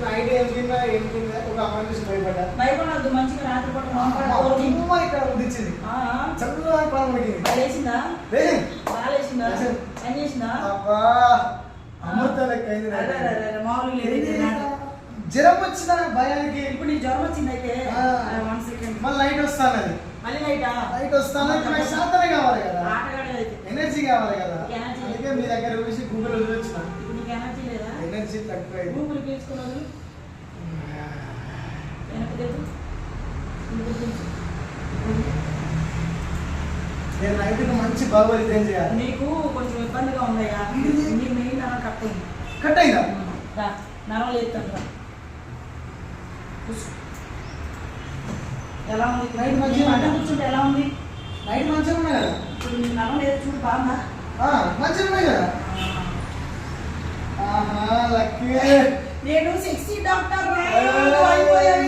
night ఏం తిన్నా ఒక అమ్మాయి చూసి భయపడద్దు మంచిగా రాత్రి పూట ఇక్కడ ఉదిచ్చింది చల్లగా పాలు పడికింది లేచిందా బాగా పని చేసిందా అబ్బా అమృత లెక్క అయింది మామూలు జ్వరం వచ్చిన భయానికి ఇప్పుడు నీకు జ్వరం వచ్చింది అయితే 1 సెకండ్ మళ్ళీ నైట్ వస్తాను అది మళ్ళీ నైట్ వస్తాను నాకు శాంతనే కావాలి కదా ఆటగాడే అయితే ఎనర్జీ కావాలి కదా ఎనర్జీ అందుకే మీ దగ్గర చూసి గూగుల్ వదిలిచ్చిన ఇప్పుడు నీకు ఎనర్జీ లేదా ఎనర్జీ తక్కువ గూగుల్ తీసుకున్నది నేను నైట్ మంచి బాగోదు ఏం చేయాలి నీకు కొంచెం ఇబ్బందిగా ఉందయ్యా నీ మెయిన్ నరం కట్ అయిందా నరం లేదు ఎలా ఉంది నైట్ మంచిగా కూర్చుంటే ఎలా ఉంది నైట్ మంచిగా ఉన్నాయి కదా ఇప్పుడు నీకు నరం లేదు చూడు బాగుందా మంచిగా ఉన్నాయి కదా లక్కీ నేను సెక్సీ డాక్టర్ అయిపోయాను